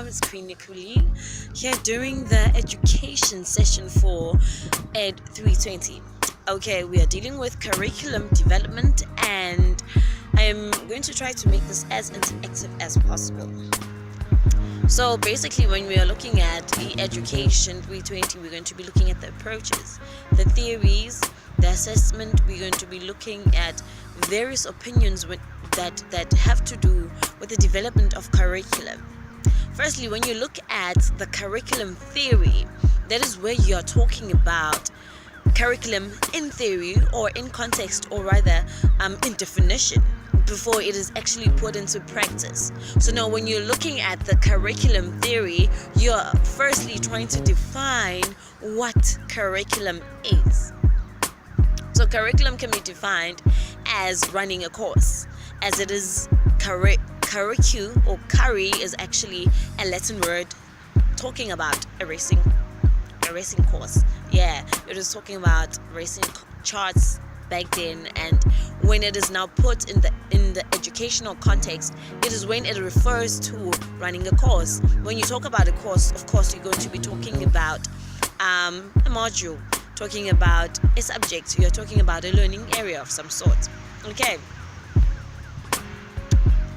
It's Queen Nicolene here doing the education session for Ed 320. Okay, we are dealing with curriculum development and I am going to try to make this as interactive as possible. So basically, when we are looking at the education 320, we're going to be looking at the approaches, the theories, the assessment. We're going to be looking at various opinions that have to do with the development of curriculum. Firstly, when you look at the curriculum theory, that is where you are talking about curriculum in theory or in context, or rather in definition, before it is actually put into practice. So now when you're looking at the curriculum theory, you're firstly trying to define what curriculum is. So curriculum can be defined as running a course, as it is curricu, or curry is actually a Latin word talking about a racing course. Yeah, it is talking about racing charts back then, and when it is now put in the educational context, it is when it refers to running a course. When you talk about a course, of course you're going to be talking about a module, talking about a subject, you're talking about a learning area of some sort.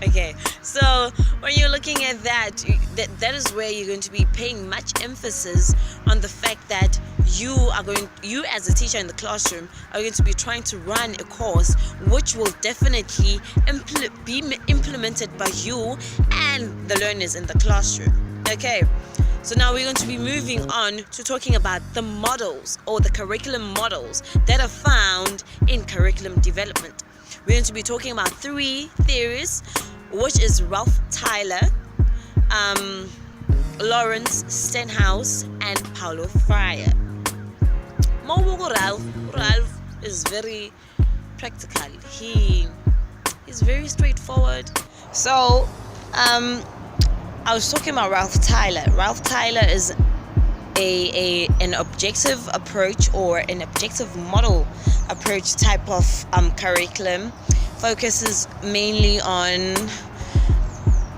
Okay, so when you're looking at that is where you're going to be paying much emphasis on the fact that you as a teacher in the classroom are going to be trying to run a course which will definitely be implemented by you and the learners in the classroom. Okay, so now we're going to be moving on to talking about the models, or the curriculum models that are found in curriculum development. We're going to be talking about three theories, which is Ralph Tyler, Lawrence Stenhouse, and Paulo Freire. Ralph is very practical. He's very straightforward. So I was talking about Ralph Tyler. Ralph Tyler is an objective approach, or an objective model approach type of curriculum. Focuses mainly on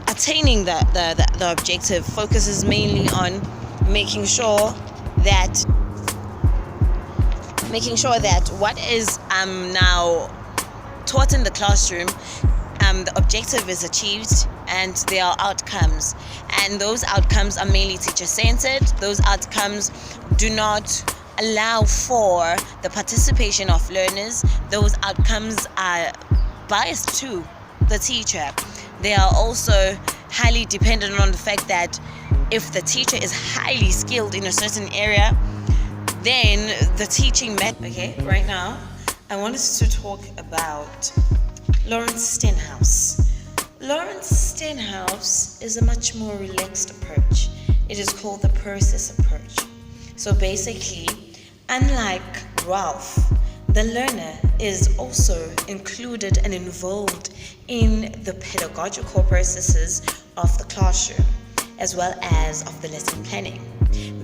attaining the objective, focuses mainly on making sure that what is now taught in the classroom, the objective is achieved and there are outcomes, and those outcomes are mainly teacher-centered. Those outcomes do not allow for the participation of learners. Those outcomes are biased to the teacher. They are also highly dependent on the fact that if the teacher is highly skilled in a certain area, then the teaching method. Okay, right now I want us to talk about Lawrence Stenhouse. Lawrence Stenhouse is a much more relaxed approach. It is called the process approach. So basically, unlike Ralph, the learner is also included and involved in the pedagogical processes of the classroom, as well as of the lesson planning.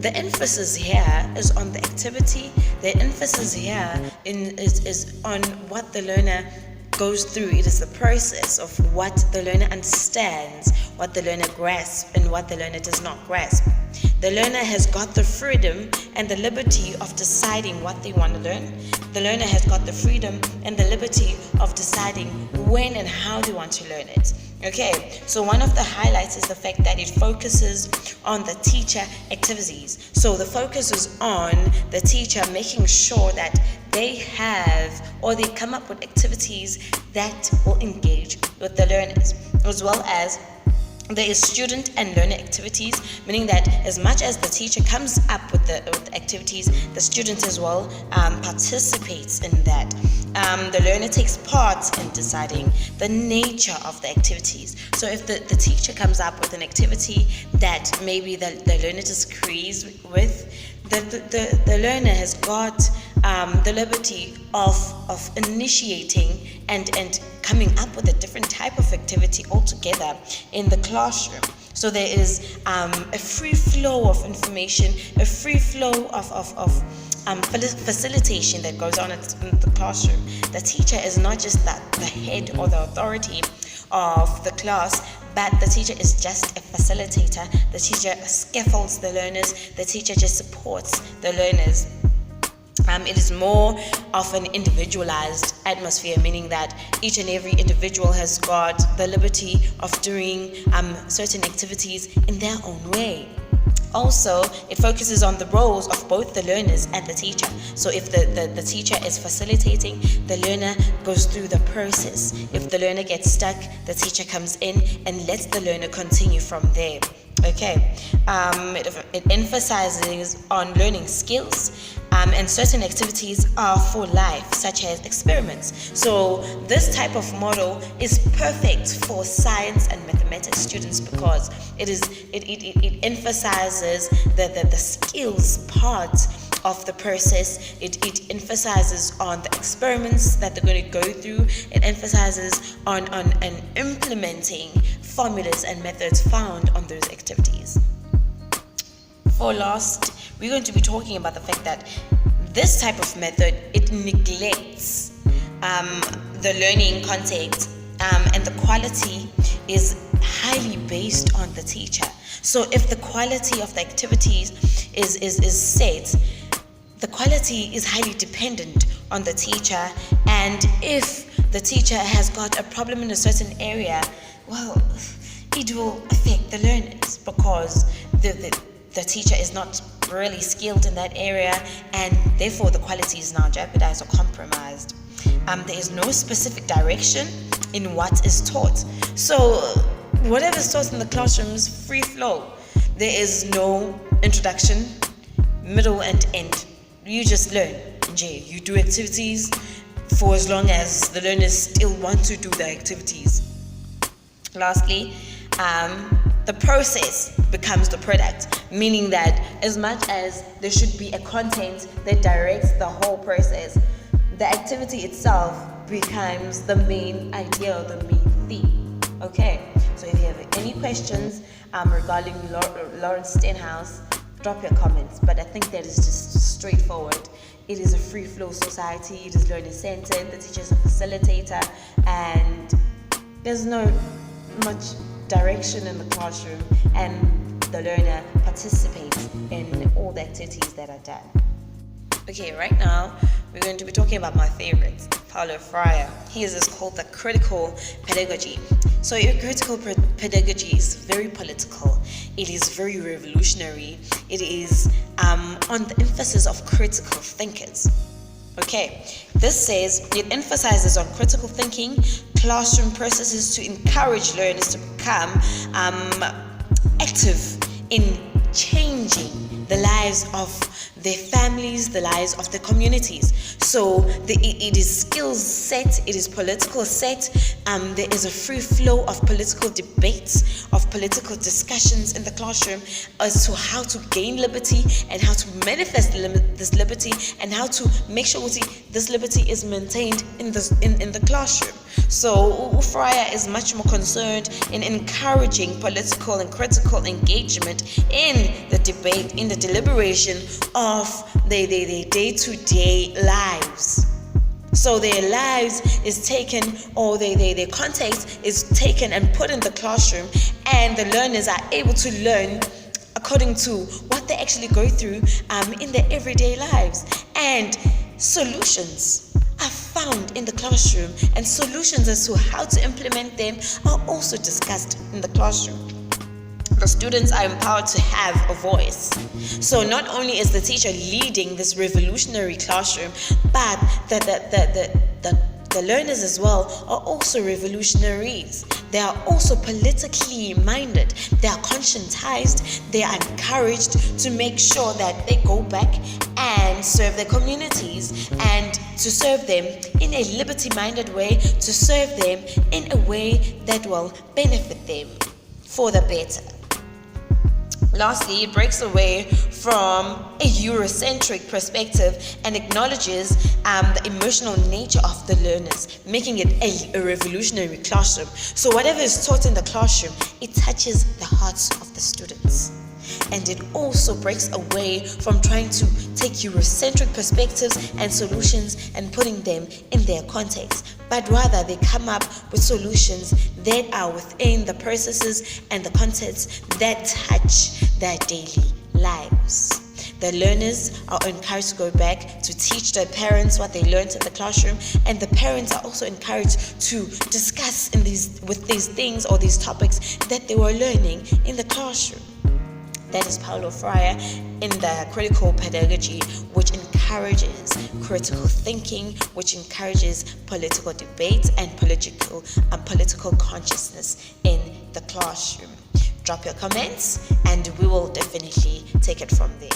The emphasis here is on the activity. The emphasis here is on what the learner goes through. It is the process of what the learner understands, what the learner grasps, and what the learner does not grasp. The learner has got the freedom and the liberty of deciding what they want to learn. The learner has got the freedom and the liberty of deciding when and how they want to learn it. Okay, so one of the highlights is the fact that it focuses on the teacher activities. So the focus is on the teacher making sure that they have, or they come up with activities that will engage with the learners, as well as there is student and learner activities, meaning that as much as the teacher comes up with the activities, the student as well participates in that. The learner takes part in deciding the nature of the activities. So if the teacher comes up with an activity that maybe the learner disagrees with, the learner has got the liberty of initiating and coming up with a different type of activity altogether in the classroom. So there is a free flow of information, a free flow of facilitation that goes on in the classroom. The teacher is not just the head or the authority of the class, but the teacher is just a facilitator. The teacher scaffolds the learners. The teacher just supports the learners. It is more of an individualized atmosphere, meaning that each and every individual has got the liberty of doing certain activities in their own way. Also, it focuses on the roles of both the learners and the teacher. So if the teacher is facilitating, the learner goes through the process. If the learner gets stuck, the teacher comes in and lets the learner continue from there. Okay, it emphasizes on learning skills, and certain activities are for life, such as experiments. So this type of model is perfect for science and mathematics students because it emphasizes the skills part of the process. It emphasizes on the experiments that they're going to go through. It emphasizes on implementing formulas and methods found on those activities. For last, we're going to be talking about the fact that this type of method, it neglects the learning content, and the quality is highly based on the teacher. So if the quality of the activities is set, the quality is highly dependent on the teacher. And if the teacher has got a problem in a certain area, well, it will affect the learners because the teacher is not really skilled in that area, and therefore the quality is now jeopardized or compromised. There is no specific direction in what is taught. So whatever is taught in the classroom is free flow. There is no introduction, middle, and end. You just learn. You do activities for as long as the learners still want to do the activities. Lastly, the process becomes the product, meaning that as much as there should be a content that directs the whole process, the activity itself becomes the main idea or the main theme. Okay, so if you have any questions regarding Lawrence Stenhouse, drop your comments. But I think that is just straightforward. It is a free flow society. It is learner centered. The teacher is a facilitator, and there's no much direction in the classroom, and the learner participates in all the activities that are done. Okay, right now we're going to be talking about my favorite, Paulo Freire. His is called the critical pedagogy. So your critical pedagogy is very political. It is very revolutionary. It is on the emphasis of critical thinkers. Okay, this says it emphasizes on critical thinking, classroom processes to encourage learners to become active in changing the lives of their families, the lives of their communities. So it is skills set, it is political set. There is a free flow of political debates, of political discussions in the classroom as to how to gain liberty and how to manifest this liberty and how to make sure this liberty is maintained in the classroom. So Freire is much more concerned in encouraging political and critical engagement in the debate, in the deliberation of their day-to-day lives. So their lives is taken, or their context is taken and put in the classroom, and the learners are able to learn according to what they actually go through in their everyday lives. And solutions are found in the classroom, and solutions as to how to implement them are also discussed in the classroom. The students are empowered to have a voice. So not only is the teacher leading this revolutionary classroom, but the learners as well are also revolutionaries. They are also politically minded. They are conscientized. They are encouraged to make sure that they go back and serve their communities, and to serve them in a liberty-minded way, to serve them in a way that will benefit them for the better. Lastly, it breaks away from a Eurocentric perspective and acknowledges the emotional nature of the learners, making it a revolutionary classroom. So whatever is taught in the classroom, it touches the hearts of the students. and it also breaks away from trying to take Eurocentric perspectives and solutions and putting them in their context, but rather they come up with solutions that are within the processes and the contexts that touch their daily lives. The learners are encouraged to go back to teach their parents what they learned in the classroom, and the parents are also encouraged to discuss with these things or these topics that they were learning in the classroom. That is Paulo Freire in the critical pedagogy, which encourages critical thinking, which encourages political debate and political consciousness in the classroom. Drop your comments and we will definitely take it from there.